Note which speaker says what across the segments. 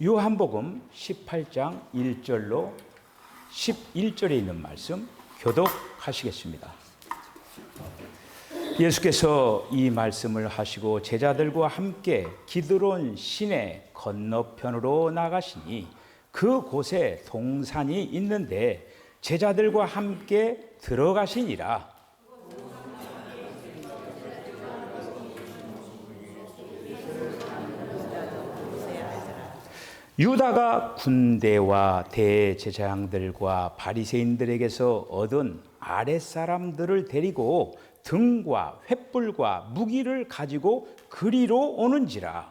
Speaker 1: 요한복음 18장 1절로 11절에 있는 말씀 교독하시겠습니다. 예수께서 이 말씀을 하시고 제자들과 함께 기드론 시내 건너편으로 나가시니 그곳에 동산이 있는데 제자들과 함께 들어가시니라. 유다가 군대와 대제사장들과 바리새인들에게서 얻은 아랫사람들을 데리고 등과 횃불과 무기를 가지고 그리로 오는지라.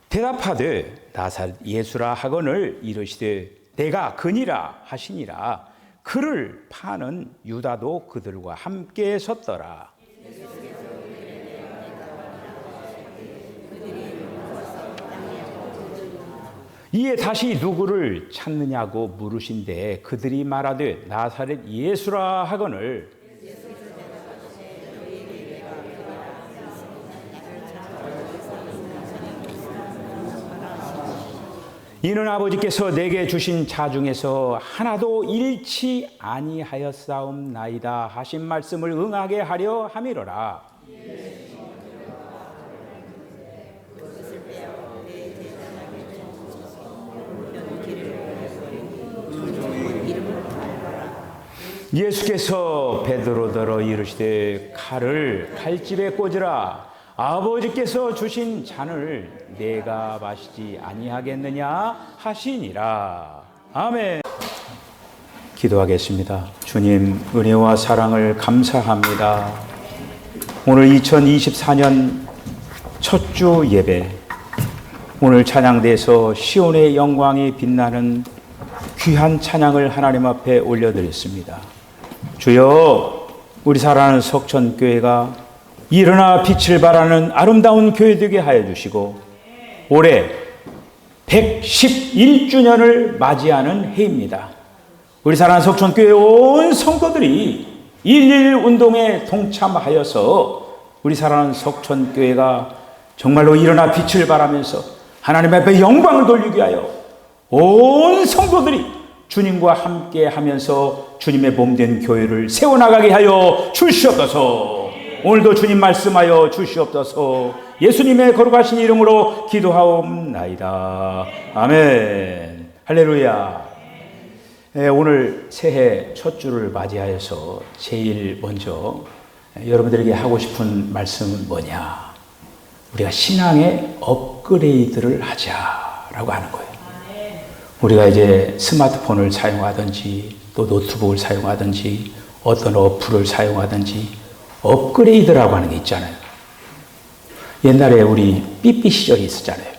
Speaker 1: 대답하되 나사렛 예수라 하거늘 이르시되 내가 그니라 하시니라. 그를 파는 유다도 그들과 함께 섰더라. 이에 다시 누구를 찾느냐고 물으신데 그들이 말하되 나사렛 예수라 하거늘 이는 아버지께서 내게 주신 자 중에서 하나도 잃지 아니하였사옵나이다 하신 말씀을 응하게 하려 함이로라. 예수께서 베드로더러 이르시되 칼을 칼집에 꽂으라. 아버지께서 주신 잔을 내가 마시지 아니하겠느냐 하시니라. 아멘. 기도하겠습니다. 주님 은혜와 사랑을 감사합니다. 오늘 2024년 첫 주 예배, 오늘 찬양대에서 시온의 영광이 빛나는 귀한 찬양을 하나님 앞에 올려드렸습니다. 주여, 우리 사랑하는 석천교회가 일어나 빛을 발하는 아름다운 교회 되게 하여 주시고 올해 111주년을 맞이하는 해입니다. 우리 사랑하는 석천교회 온 성도들이 1.1 운동에 동참하여서 우리 사랑하는 석천교회가 정말로 일어나 빛을 발하면서 하나님 앞에 영광을 돌리게 하여 온 성도들이 주님과 함께 하면서 주님의 몸된 교회를 세워나가게 하여 주시옵소서. 오늘도 주님 말씀하여 주시옵소서. 예수님의 거룩하신 이름으로 기도하옵나이다. 아멘. 할렐루야. 오늘 새해 첫 주를 맞이하여서 제일 먼저 여러분들에게 하고 싶은 말씀은 뭐냐? 우리가 신앙의 업그레이드를 하자라고 하는 거예요. 우리가 이제 스마트폰을 사용하든지 또 노트북을 사용하든지 어떤 어플을 사용하든지 업그레이드라고 하는 게 있잖아요. 옛날에 우리 삐삐 시절이 있었잖아요.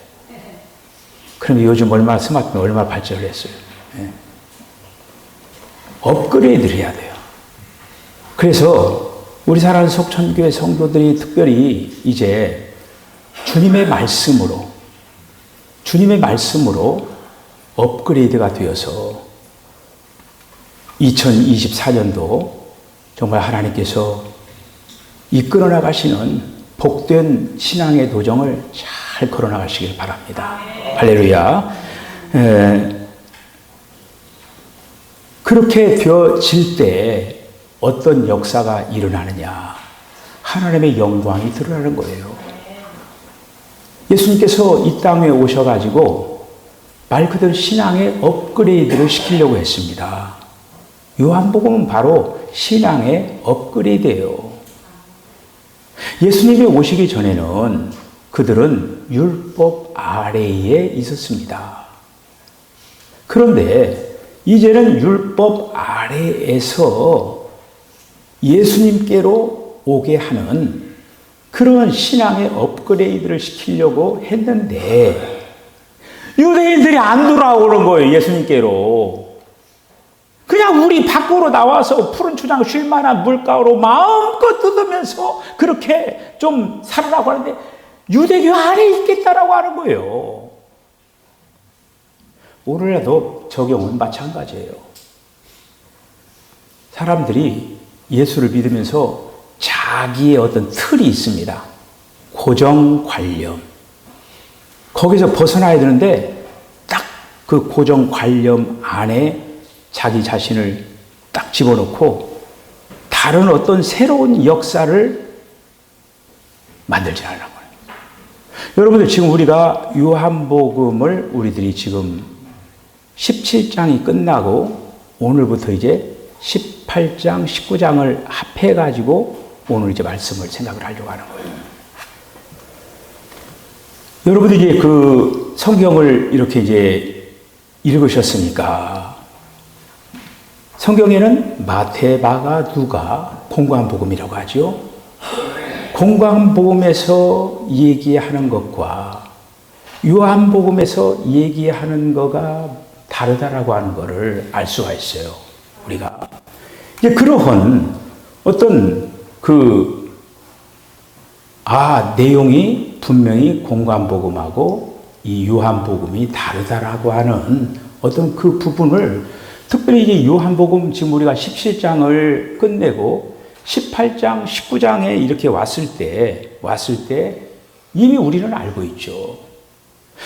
Speaker 1: 그럼 요즘 얼마나 스마트폰이 얼마나 발전을 했어요. 업그레이드를 해야 돼요. 그래서 우리 사랑하는 석천교회 성도들이 특별히 이제 주님의 말씀으로 업그레이드가 되어서 2024년도 정말 하나님께서 이끌어 나가시는 복된 신앙의 도정을 잘 걸어 나가시길 바랍니다. 할렐루야. 그렇게 되어질 때 어떤 역사가 일어나느냐? 하나님의 영광이 드러나는 거예요. 예수님께서 이 땅에 오셔가지고 말 그대로 신앙의 업그레이드를 시키려고 했습니다. 요한복음은 바로 신앙의 업그레이드예요. 예수님이 오시기 전에는 그들은 율법 아래에 있었습니다. 그런데 이제는 율법 아래에서 예수님께로 오게 하는 그런 신앙의 업그레이드를 시키려고 했는데 유대인들이 안 돌아오는 거예요. 예수님께로. 그냥 우리 밖으로 나와서 푸른 초장 쉴 만한 물가로 마음껏 뜯으면서 그렇게 좀 살으라고 하는데 유대교 안에 있겠다라고 하는 거예요. 오늘날도 적용은 마찬가지예요. 사람들이 예수를 믿으면서 자기의 어떤 틀이 있습니다. 고정관념. 거기서 벗어나야 되는데 딱 그 고정관념 안에 자기 자신을 딱 집어넣고 다른 어떤 새로운 역사를 만들지 않으라고 해요. 여러분들 지금 우리가 요한복음을 우리들이 지금 17장이 끝나고 오늘부터 이제 18장, 19장을 합해가지고 오늘 이제 말씀을 생각을 하려고 하는 거예요. 여러분들이 이제 그 성경을 이렇게 이제 읽으셨으니까 성경에는 마태, 마가, 누가 공관복음이라고 하죠. 공관복음에서 얘기하는 것과 요한복음에서 얘기하는 거가 다르다라고 하는 것을 알 수가 있어요. 우리가 이제 그러한 어떤 내용이 분명히 공관복음하고 이 요한복음이 다르다라고 하는 어떤 그 부분을 특별히 이제 요한복음 지금 우리가 17장을 끝내고 18장, 19장에 이렇게 왔을 때 이미 우리는 알고 있죠.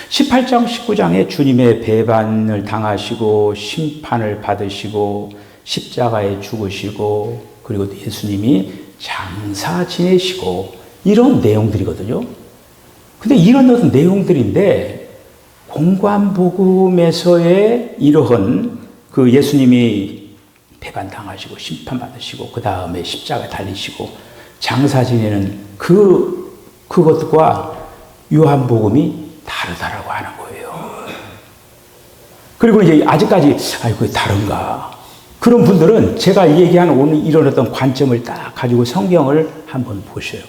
Speaker 1: 18장, 19장에 주님의 배반을 당하시고 심판을 받으시고 십자가에 죽으시고 그리고 예수님이 장사 지내시고 이런 내용들이거든요. 근데 이런 어떤 내용들인데 공관복음에서의 이러한 그 예수님이 배반당하시고 심판받으시고 그 다음에 십자가에 달리시고 장사 지내는 그것과 요한복음이 다르다라고 하는 거예요. 그리고 이제 아직까지 그게 다른가? 그런 분들은 제가 얘기한 오늘 이런 어떤 관점을 딱 가지고 성경을 한번 보셔요.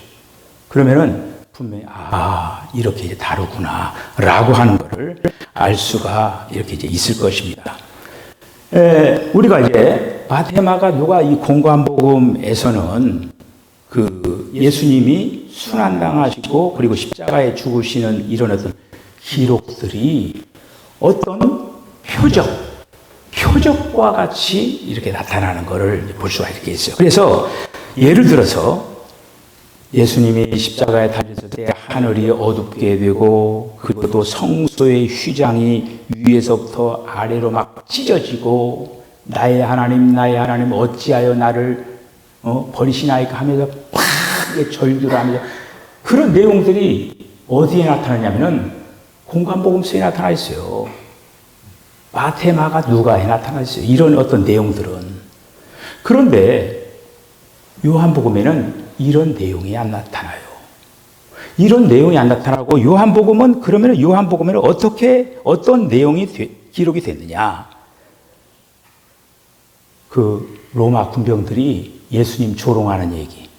Speaker 1: 그러면은 분명히 이렇게 이제 다르구나라고 하는 것을 알 수가 이렇게 이제 있을 것입니다. 우리가 이제 마테마가 누가 이 공관복음에서는 그 예수님이 순환당하시고 그리고 십자가에 죽으시는 이런 어떤 기록들이 어떤 표적과 같이 이렇게 나타나는 것을 볼 수가 있겠어요. 그래서 예를 들어서 예수님이 십자가에 달렸을 때 하늘이 어둡게 되고 그리고 또 성소의 휘장이 위에서부터 아래로 막 찢어지고 나의 하나님 어찌하여 나를 버리시나이까 하면서 팍 절규를 하면서 그런 내용들이 어디에 나타나냐면은 공관복음서에 나타나 있어요. 마태, 마가, 누가에 나타나 있어요. 이런 어떤 내용들은. 그런데 요한복음에는 이런 내용이 안 나타나요. 이런 내용이 안 나타나고 요한복음은 그러면 요한복음에는 어떤 내용이 기록이 됐느냐? 그 로마 군병들이 예수님 조롱하는 얘기.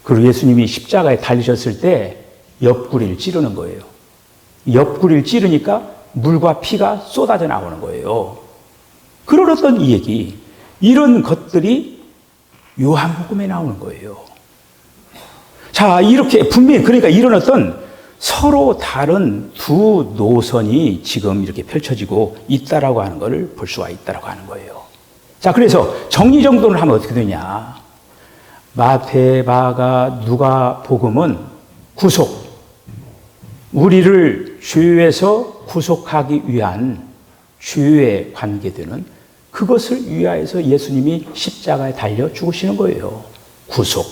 Speaker 1: 그리고 예수님이 십자가에 달리셨을 때 옆구리를 찌르는 거예요. 옆구리를 찌르니까 물과 피가 쏟아져 나오는 거예요. 그런 어떤 이 얘기, 이런 것들이 요한복음에 나오는 거예요. 자, 이렇게 분명히 그러니까 이런 어떤 서로 다른 두 노선이 지금 이렇게 펼쳐지고 있다라고 하는 것을 볼 수가 있다라고 하는 거예요. 자, 그래서 정리정돈을 하면 어떻게 되냐? 마태, 마가, 누가 복음은 구속, 우리를 죄에서 구속하기 위한 죄에 관계되는 그것을 위하여서 예수님이 십자가에 달려 죽으시는 거예요. 구속.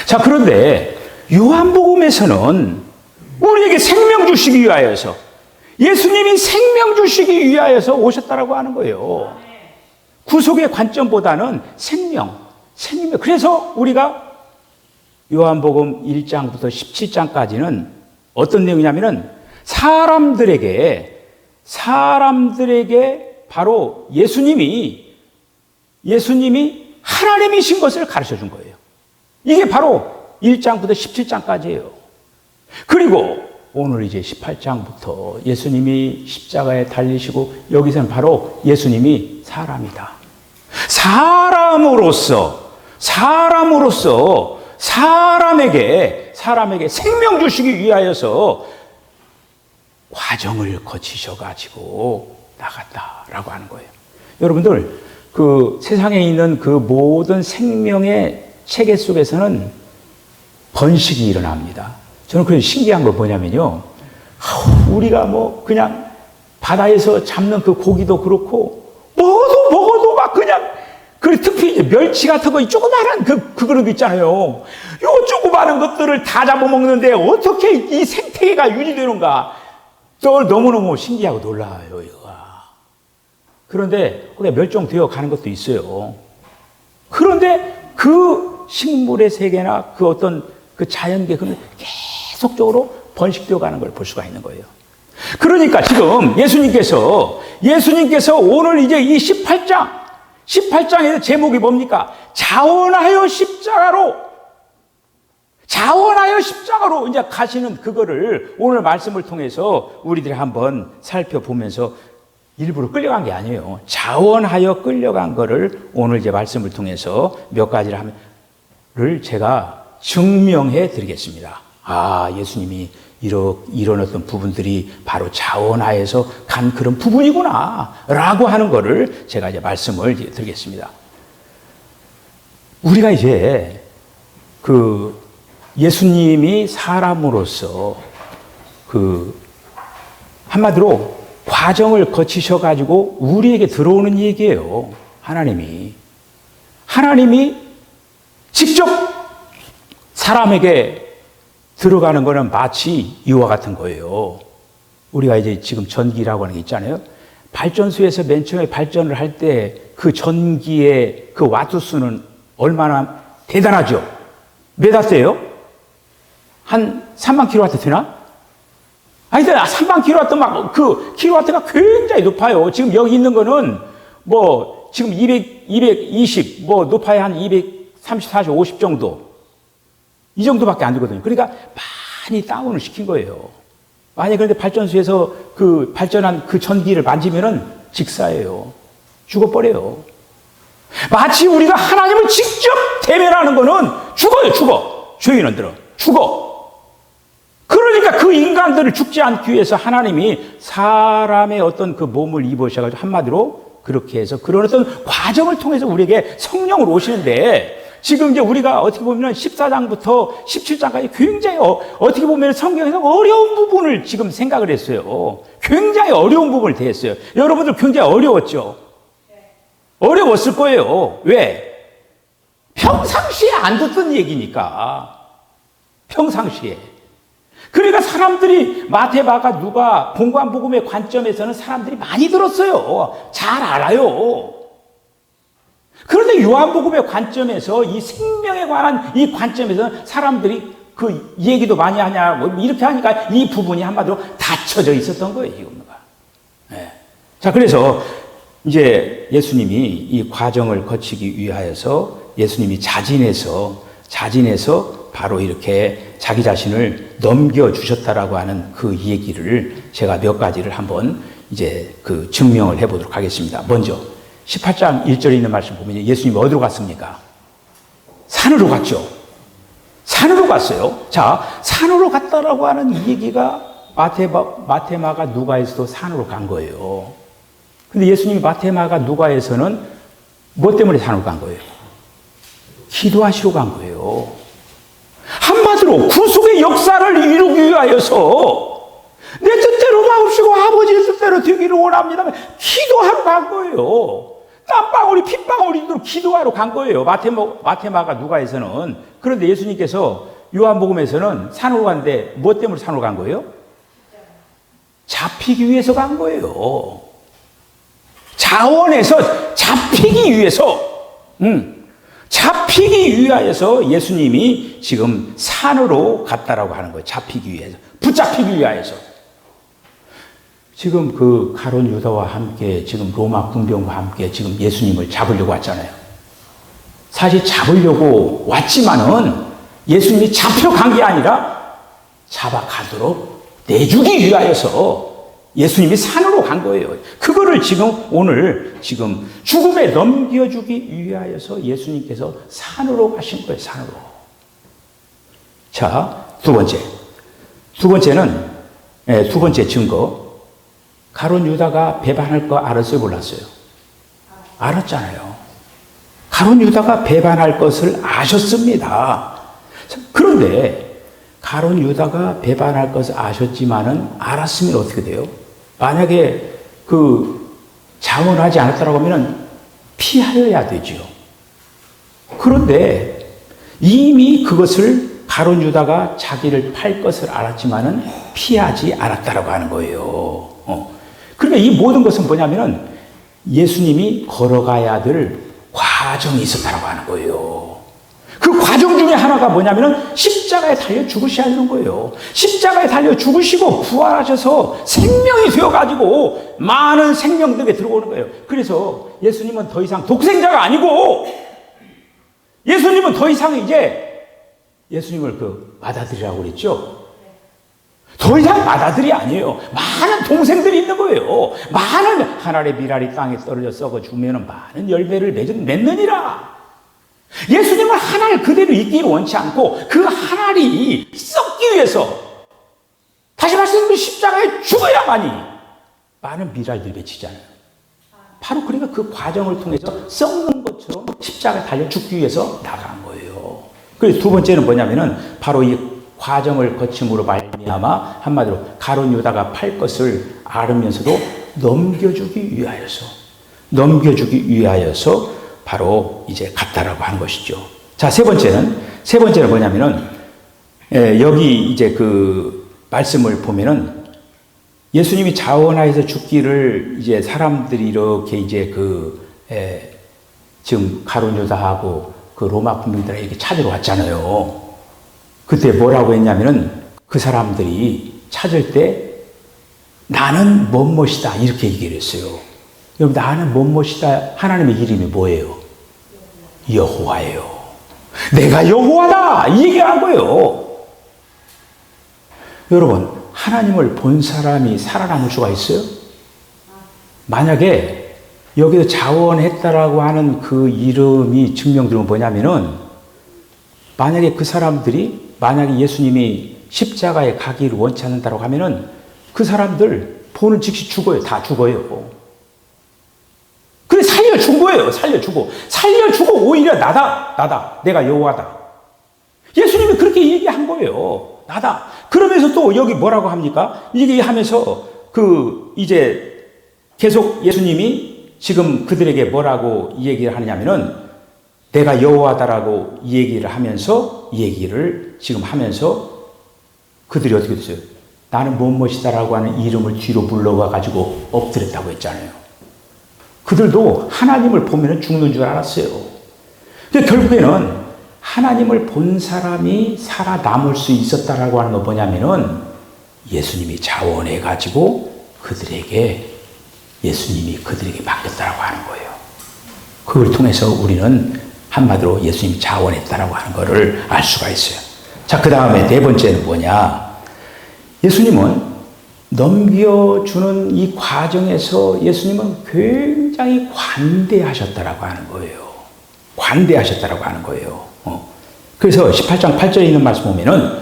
Speaker 1: 자, 그런데 요한복음에서는 우리에게 생명 주시기 위하여서 예수님이 생명 주시기 위하여서 오셨다라고 하는 거예요. 구속의 관점보다는 생명. 그래서 우리가 요한복음 1장부터 17장까지는 어떤 내용이냐면은 사람들에게 바로 예수님이 하나님이신 것을 가르쳐 준 거예요. 이게 바로 1장부터 17장까지예요. 그리고 오늘 이제 18장부터 예수님이 십자가에 달리시고 여기서는 바로 예수님이 사람이다. 사람에게 생명 주시기 위하여서 과정을 거치셔가지고 나갔다라고 하는 거예요. 여러분들, 그 세상에 있는 그 모든 생명의 체계 속에서는 번식이 일어납니다. 저는 그래서 신기한 거 뭐냐면요. 우리가 뭐 그냥 바다에서 잡는 그 고기도 그렇고 먹어도 막 그냥 그 특히 이제 멸치 같은 거 조그마한 그 그릇 있잖아요. 요 조그마한 것들을 다 잡아먹는데 어떻게 이 생태계가 유지되는가? 또 너무너무 신기하고 놀라워요, 이거가. 그런데 그게 멸종되어 가는 것도 있어요. 그런데 그 식물의 세계나 그 어떤 그 자연계 그는 계속적으로 번식되어 가는 걸 볼 수가 있는 거예요. 그러니까 지금 예수님께서 오늘 이제 이 18장에서 제목이 뭡니까? 자원하여 십자가로 이제 가시는 그거를 오늘 말씀을 통해서 우리들이 한번 살펴보면서 일부러 끌려간 게 아니에요. 자원하여 끌려간 거를 오늘 이제 말씀을 통해서 몇 가지를 제가 증명해 드리겠습니다. 예수님이 이런 어떤 부분들이 바로 자원하에서 간 그런 부분이구나 라고 하는 거를 제가 이제 말씀을 드리겠습니다. 우리가 이제 그 예수님이 사람으로서 그 한마디로 과정을 거치셔가지고 우리에게 들어오는 얘기예요. 하나님이 직접 사람에게 들어가는 거는 마치 이와 같은 거예요. 우리가 이제 지금 전기라고 하는 게 있잖아요. 발전소에서 맨 처음에 발전을 할 때 그 전기의 그 와트 수는 얼마나 대단하죠? 몇 와트예요? 한 3만 킬로와트 되나? 아니, 3만 킬로와트 그 킬로와트가 굉장히 높아요. 지금 여기 있는 거는 뭐 지금 220, 뭐 높아야 한 230, 40, 50 정도. 이 정도밖에 안 되거든요. 그러니까 많이 다운을 시킨 거예요. 만약에 그런데 발전소에서 그 발전한 그 전기를 만지면은 직사예요. 죽어버려요. 마치 우리가 하나님을 직접 대면하는 거는 죽어. 죄인들은 죽어. 그러니까 그 인간들을 죽지 않기 위해서 하나님이 사람의 어떤 그 몸을 입으셔가지고 한마디로 그렇게 해서 그런 어떤 과정을 통해서 우리에게 성령으로 오시는데 지금 이제 우리가 어떻게 보면 14장부터 17장까지 굉장히 어떻게 보면 성경에서 어려운 부분을 지금 생각을 했어요. 굉장히 어려운 부분을 대했어요. 여러분들 굉장히 어려웠죠? 어려웠을 거예요. 왜? 평상시에 안 듣던 얘기니까. 평상시에. 그러니까 사람들이 마태마가 누가 공관 복음의 관점에서는 사람들이 많이 들었어요. 잘 알아요. 그런데 요한복음의 관점에서 이 생명에 관한 이 관점에서는 사람들이 그 얘기도 많이 하냐고 이렇게 하니까 이 부분이 한마디로 닫혀져 있었던 거예요. 이겁니다. 네. 자, 그래서 이제 예수님이 이 과정을 거치기 위하여서 예수님이 자진해서 바로 이렇게 자기 자신을 넘겨주셨다라고 하는 그 얘기를 제가 몇 가지를 한번 이제 그 증명을 해보도록 하겠습니다. 먼저 18장 1절에 있는 말씀 보면 예수님이 어디로 갔습니까? 산으로 갔죠. 산으로 갔어요. 자, 산으로 갔다라고 하는 이 얘기가 마태마가 누가에서도 산으로 간 거예요. 근데 예수님이 마태마가 누가에서는 뭐 때문에 산으로 간 거예요? 기도하시러 간 거예요. 한마디로 구속의 역사를 이루기 위하여서 내 뜻대로 마옵시고 아버지의 뜻대로 되기를 원합니다. 기도하러 간 거예요. 땀방울이 핏방울이도록 기도하러 간 거예요. 마태마가 누가에서는. 그런데 예수님께서 요한복음에서는 산으로 갔는데 뭐 때문에 산으로 간 거예요? 잡히기 위해서 간 거예요. 자원에서 잡히기 위해서. 잡히기 위하여서 예수님이 지금 산으로 갔다라고 하는 거예요. 잡히기 위해서. 붙잡히기 위하여서. 지금 그 가룟 유다와 함께 지금 로마 군병과 함께 지금 예수님을 잡으려고 왔잖아요. 사실 잡으려고 왔지만은 예수님이 잡혀간 게 아니라 잡아가도록 내주기 위하여서 예수님이 산으로 간 거예요. 그거를 지금 오늘 지금 죽음에 넘겨주기 위하여서 예수님께서 산으로 가신 거예요. 산으로. 자, 두 번째 증거. 가룟 유다가 배반할 거 알았어요, 몰랐어요? 알았잖아요. 가룟 유다가 배반할 것을 아셨습니다. 그런데 가룟 유다가 배반할 것을 아셨지만은 알았으면 어떻게 돼요? 만약에 자원하지 않았다고 하면은 피하여야 되죠. 그런데 이미 그것을 가룟 유다가 자기를 팔 것을 알았지만은 피하지 않았다라고 하는 거예요. 그러니까 이 모든 것은 뭐냐면은 예수님이 걸어가야 될 과정이 있었다라고 하는 거예요. 그 과정 중에 하나가 뭐냐면은 십자가에 달려 죽으셔야 하는 거예요. 십자가에 달려 죽으시고 부활하셔서 생명이 되어가지고 많은 생명들에게 들어오는 거예요. 그래서 예수님은 더 이상 독생자가 아니고 예수님은 더 이상 이제 예수님을 맏아들이라고 그랬죠. 더 이상 맏아들이 아니에요. 많은 동생들이 있는 거예요. 많은 한 알의 밀알이 땅에 떨어져 썩어 죽으면 많은 열매를 맺느니라. 예수님은 한 알 그대로 있기를 원치 않고 그 한 알이 썩기 위해서 다시 말씀드리면 십자가에 죽어야만이 많은 밀알들이 맺히잖아요. 바로 그러니까 그 과정을 통해서 썩는 것처럼 십자가에 달려 죽기 위해서 나간 거예요. 그래서 두 번째는 뭐냐면은 바로 이 과정을 거침으로 말미암아 한마디로 가룟 유다가 팔 것을 알으면서도 넘겨주기 위하여서 바로 이제 갔다라고 하는 것이죠. 자, 세 번째는 뭐냐면은 여기 이제 말씀을 보면은 예수님이 자원하여서 죽기를 이제 사람들이 이렇게 이제 지금 가룟 유다하고 로마 군민들에게 찾으러 왔잖아요. 그때 뭐라고 했냐면은 그 사람들이 찾을 때 나는 뭐뭐이다 이렇게 얘기를 했어요. 여러분, 나는 뭐뭐이다 하나님의 이름이 뭐예요? 여호와예요. 내가 여호와다 이 얘기한 거예요. 여러분, 하나님을 본 사람이 살아남을 수가 있어요? 만약에 여기서 자원했다라고 하는 그 이름이 증명되면 뭐냐면은 만약에 그 사람들이 만약에 예수님이 십자가에 가기를 원치 않는다고 하면은 그 사람들 보는 즉시 죽어요. 다 죽어요. 그래 살려준 거예요. 살려주고 오히려 나다. 내가 여호와다. 예수님이 그렇게 얘기한 거예요. 나다. 그러면서 또 여기 뭐라고 합니까? 이게 하면서 이제 계속 예수님이 지금 그들에게 뭐라고 이 얘기를 하느냐면은 내가 여호와다라고 이 얘기를 하면서 그들이 어떻게 됐어요? 나는 무엇이다라고 하는 이름을 뒤로 불러가 가지고 엎드렸다고 했잖아요. 그들도 하나님을 보면 죽는 줄 알았어요. 근데 결국에는 하나님을 본 사람이 살아남을 수 있었다라고 하는 거 뭐냐면은 예수님이 자원해 가지고 예수님이 그들에게 맡겼다라고 하는 거예요. 그걸 통해서 우리는 한마디로 예수님이 자원했다라고 하는 것을 알 수가 있어요. 자, 그 다음에 네 번째는 뭐냐? 예수님은 넘겨주는 이 과정에서 예수님은 굉장히 관대하셨다라고 하는 거예요. 그래서 18장 8절에 있는 말씀 보면은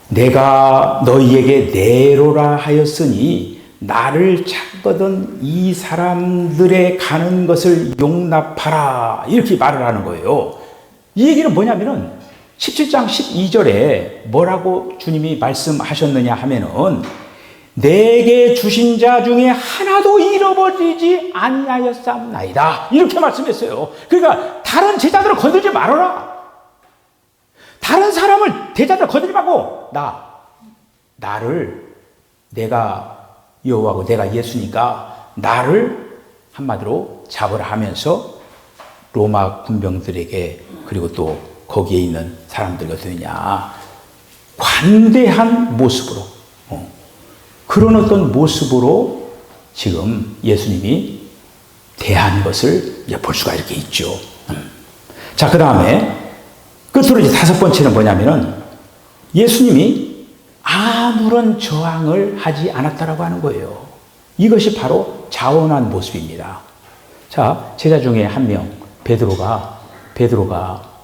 Speaker 1: 내가 너희에게 내로라 하였으니 나를 찾거든 이 사람들의 가는 것을 용납하라 이렇게 말을 하는 거예요. 이 얘기는 뭐냐면은 17장 12절에 뭐라고 주님이 말씀하셨느냐 하면은 내게 주신 자 중에 하나도 잃어버리지 아니하였사옵나이다 이렇게 말씀했어요. 그러니까 다른 제자들을 건들지 말아라. 다른 사람을 제자들 건들지 말고 나를 내가 여호와고 내가 예수니까 나를 한마디로 잡으라 하면서 로마 군병들에게 그리고 또 거기에 있는 사람들이 어떠냐 관대한 모습으로 그런 어떤 모습으로 지금 예수님이 대한 것을 이제 볼 수가 이렇게 있죠. 자, 그 다음에 끝으로 이제 다섯 번째는 뭐냐면은 예수님이 아무런 저항을 하지 않았다라고 하는 거예요. 이것이 바로 자원한 모습입니다. 자, 제자 중에 한 명, 베드로가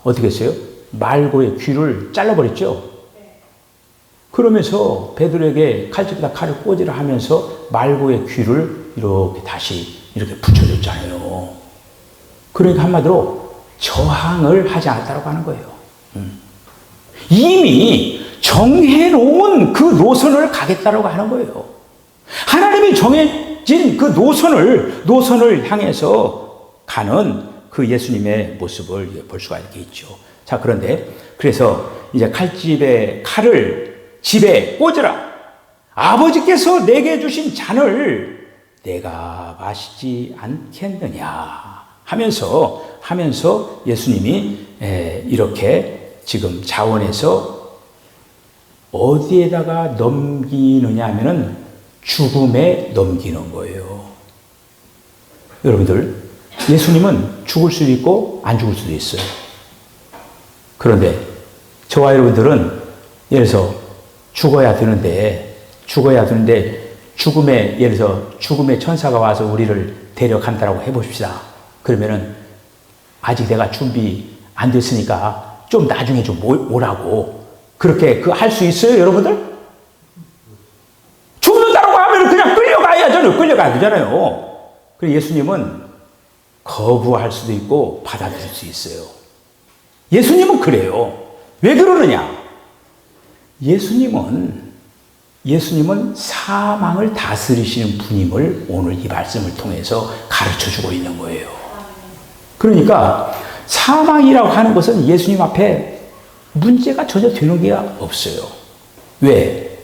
Speaker 1: 어떻게 했어요? 말고의 귀를 잘라버렸죠. 그러면서 베드로에게 칼집에다 칼을 꽂으라 하면서 말고의 귀를 이렇게 다시 이렇게 붙여줬잖아요. 그러니까 한마디로 저항을 하지 않았다고 하는 거예요. 이미 정해놓은 그 노선을 가겠다고 하는 거예요. 하나님이 정해진 그 노선을 향해서 가는 그 예수님의 모습을 볼 수가 이렇게 있죠. 자, 그런데 그래서 이제 칼을 집에 꽂으라. 아버지께서 내게 주신 잔을 내가 마시지 않겠느냐 하면서 예수님이 이렇게 지금 자원에서 어디에다가 넘기느냐 하면은 죽음에 넘기는 거예요. 여러분들, 예수님은 죽을 수도 있고 안 죽을 수도 있어요. 그런데 저와 여러분들은 예를 들어서 죽어야 되는데 예를 들어서 죽음의 천사가 와서 우리를 데려간다라고 해봅시다. 그러면은 아직 내가 준비 안 됐으니까 좀 나중에 좀 오라고 그렇게 할 수 있어요, 여러분들? 죽는다라고 하면 그냥 끌려가야 되잖아요. 그래서 예수님은 거부할 수도 있고 받아들일 수 있어요. 예수님은 그래요. 왜 그러느냐? 예수님은 사망을 다스리시는 분임을 오늘 이 말씀을 통해서 가르쳐 주고 있는 거예요. 그러니까 사망이라고 하는 것은 예수님 앞에 문제가 전혀 되는 게 없어요. 왜?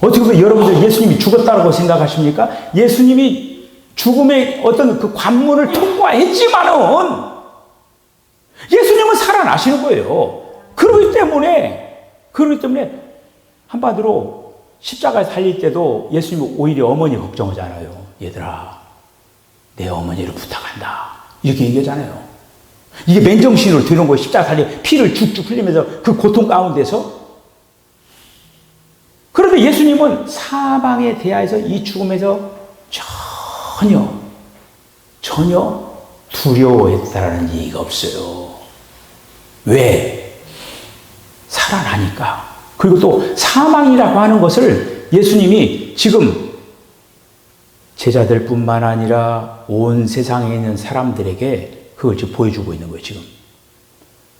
Speaker 1: 어떻게 보면 여러분들 예수님이 죽었다고 생각하십니까? 예수님이 죽음의 어떤 그 관문을 통과했지만은 예수님은 살아나시는 거예요. 그렇기 때문에 한마디로 십자가에 달릴 때도 예수님이 오히려 어머니 걱정하잖아요. 얘들아, 내 어머니를 부탁한다. 이렇게 얘기하잖아요. 이게 맨정신으로 드는 거예요. 십자가 달려 피를 쭉쭉 흘리면서 그 고통 가운데서. 그런데 예수님은 사망에 대하여서 이 죽음에서 전혀 두려워했다라는 얘기가 없어요. 왜? 살아나니까. 그리고 또 사망이라고 하는 것을 예수님이 지금 제자들뿐만 아니라 온 세상에 있는 사람들에게 그걸 지금 보여주고 있는 거예요, 지금.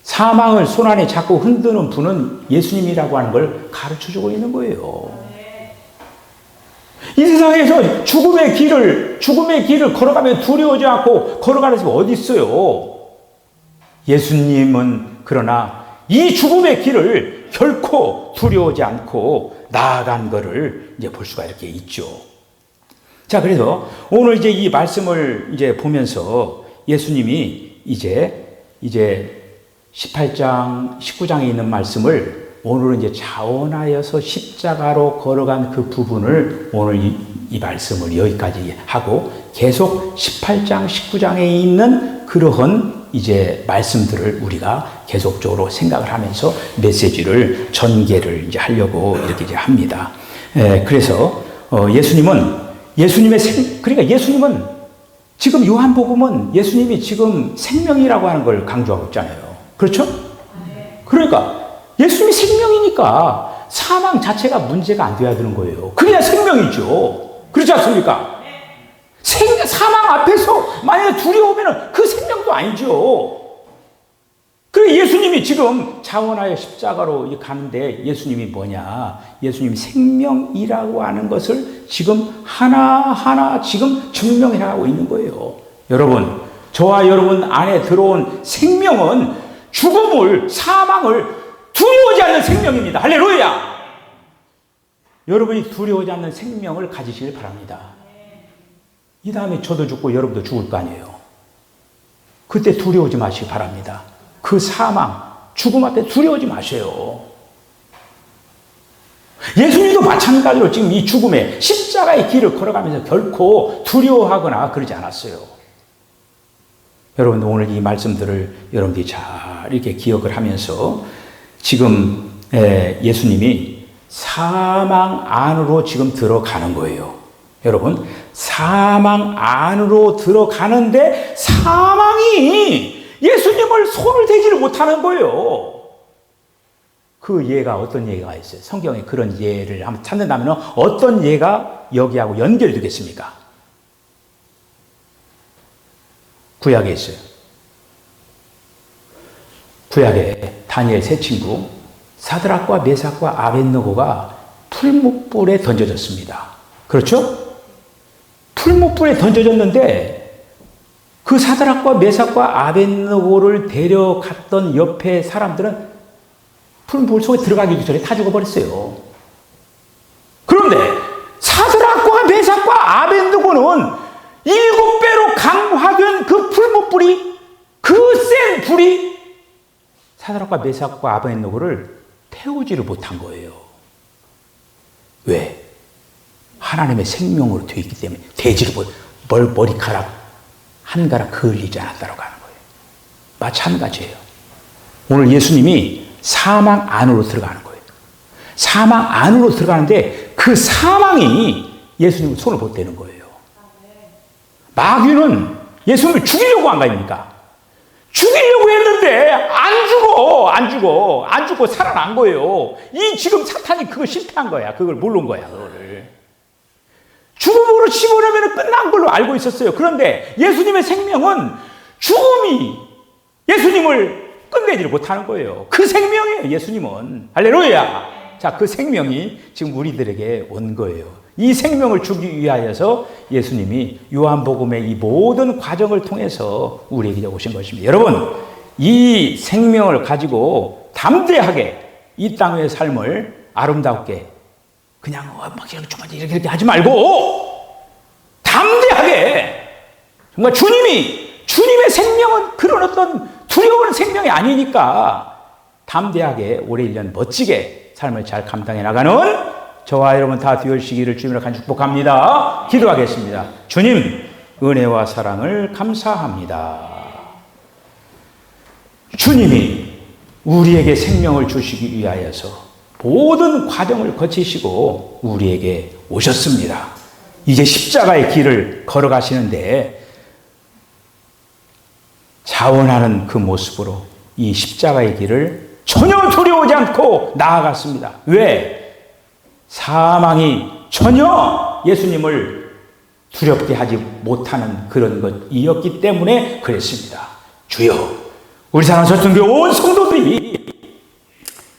Speaker 1: 사망을 손안에 잡고 흔드는 분은 예수님이라고 하는 걸 가르쳐주고 있는 거예요. 이 세상에서 죽음의 길을 걸어가면 두려워하지 않고 걸어가는 사람이 어디 있어요? 예수님은 그러나 이 죽음의 길을 결코 두려워하지 않고 나아간 것을 이제 볼 수가 이렇게 있죠. 자, 그래서 오늘 이제 이 말씀을 이제 보면서 예수님이 이제 18장, 19장에 있는 말씀을 오늘은 이제 자원하여서 십자가로 걸어간 그 부분을 오늘 이 말씀을 여기까지 하고 계속 18장, 19장에 있는 그러한 이제 말씀들을 우리가 계속적으로 생각을 하면서 메시지를 전개를 이제 하려고 이렇게 이제 합니다. 그래서 그러니까 예수님은 지금 요한복음은 예수님이 지금 생명이라고 하는 걸 강조하고 있잖아요. 그렇죠? 그러니까 예수님이 생명이니까 사망 자체가 문제가 안 돼야 되는 거예요. 그래야 생명이죠. 그렇지 않습니까? 사망 앞에서 만약에 두려우면 그 생명도 아니죠. 그래 예수님이 지금 자원하여 십자가로 가는데 예수님이 뭐냐? 예수님이 생명이라고 하는 것을 지금 하나하나 지금 증명해 나가고 있는 거예요. 여러분, 저와 여러분 안에 들어온 생명은 죽음을, 사망을 두려워하지 않는 생명입니다. 할렐루야! 여러분이 두려워하지 않는 생명을 가지시길 바랍니다. 이 다음에 저도 죽고 여러분도 죽을 거 아니에요. 그때 두려워하지 마시기 바랍니다. 그 사망, 죽음 앞에 두려워하지 마세요. 예수님도 마찬가지로 지금 이 죽음의 십자가의 길을 걸어가면서 결코 두려워하거나 그러지 않았어요. 여러분, 오늘 이 말씀들을 여러분들이 잘 이렇게 기억을 하면서 지금 예수님이 사망 안으로 지금 들어가는 거예요. 여러분, 사망 안으로 들어가는데 사망이 예수님을 손을 대지를 못하는 거예요. 그 예가 어떤 예가 있어요? 성경에 그런 예를 한번 찾는다면 어떤 예가 여기하고 연결되겠습니까? 구약에 있어요. 구약의 다니엘 세 친구 사드락과 메삭과 아벳느고가 풀무불에 던져졌습니다. 그렇죠? 풀무불에 던져졌는데 그 사드락과 메삭과 아벳느고를 데려갔던 옆에 사람들은 풀무불 속에 들어가기 전에 다 죽어버렸어요. 그런데 사드락과 메삭과 아벳느고는 7배로 강화된 그 풀무불이, 그 센 불이 사드락과 메삭과 아벳느고를 태우지를 못한 거예요. 왜? 하나님의 생명으로 되어 있기 때문에 되지를 머리카락 한 가락 그을리지 않았다고 하는 거예요. 마찬가지예요. 오늘 예수님이 사망 안으로 들어가는 거예요. 사망 안으로 들어가는데 그 사망이 예수님 손을 못 대는 거예요. 마귀는 예수님을 죽이려고 한 거 아닙니까? 죽이려고 했는데 안 죽고 살아난 거예요. 이 지금 사탄이 그거 실패한 거야. 그걸 모른 거야. 그거를 죽음으로 집어넣으면 끝난 걸로 알고 있었어요. 그런데 예수님의 생명은 죽음이 예수님을 끝내지를 못하는 거예요. 그 생명이에요. 예수님은. 할렐루야. 자, 그 생명이 지금 우리들에게 온 거예요. 이 생명을 주기 위하여서 예수님이 요한복음의 이 모든 과정을 통해서 우리에게 오신 것입니다. 여러분, 이 생명을 가지고 담대하게 이 땅의 삶을 아름답게 그냥 막 이렇게 하지 말고 담대하게 정말 주님의 생명은 그런 어떤 두려운 생명이 아니니까 담대하게 올해 1년 멋지게 삶을 잘 감당해 나가는 저와 여러분 다 되시기를 주님으로 간 축복합니다. 기도하겠습니다. 주님, 은혜와 사랑을 감사합니다. 주님이 우리에게 생명을 주시기 위하여서 모든 과정을 거치시고 우리에게 오셨습니다. 이제 십자가의 길을 걸어가시는데 자원하는 그 모습으로 이 십자가의 길을 전혀 두려워하지 않고 나아갔습니다. 왜? 사망이 전혀 예수님을 두렵게 하지 못하는 그런 것이었기 때문에 그랬습니다. 주여, 우리 사랑하는 전통교 온 성도들이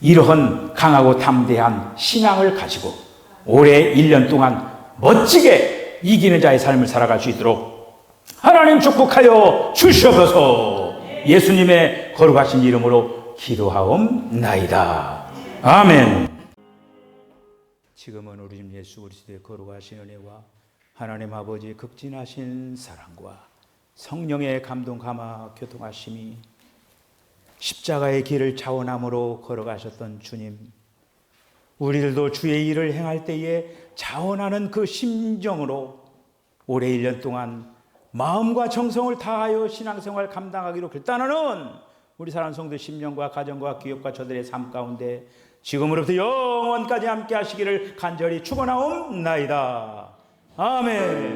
Speaker 1: 이러한 강하고 담대한 신앙을 가지고 올해 1년 동안 멋지게 이기는 자의 삶을 살아갈 수 있도록 하나님 축복하여 주시옵소서. 예수님의 거룩하신 이름으로 기도하옵나이다. 아멘. 지금은 우리 주 예수 그리스도의 거룩하신 은혜와 하나님 아버지의 극진하신 사랑과 성령의 감동 감화 교통하심이 십자가의 길을 자원함으로 걸어가셨던 주님, 우리들도 주의 일을 행할 때에 자원하는 그 심정으로 올해 1년 동안 마음과 정성을 다하여 신앙생활 감당하기로 결단하는 우리 사랑하는 성도 심령과 가정과 기업과 저들의 삶 가운데 지금으로부터 영원까지 함께 하시기를 간절히 축원하옵나이다. 아멘.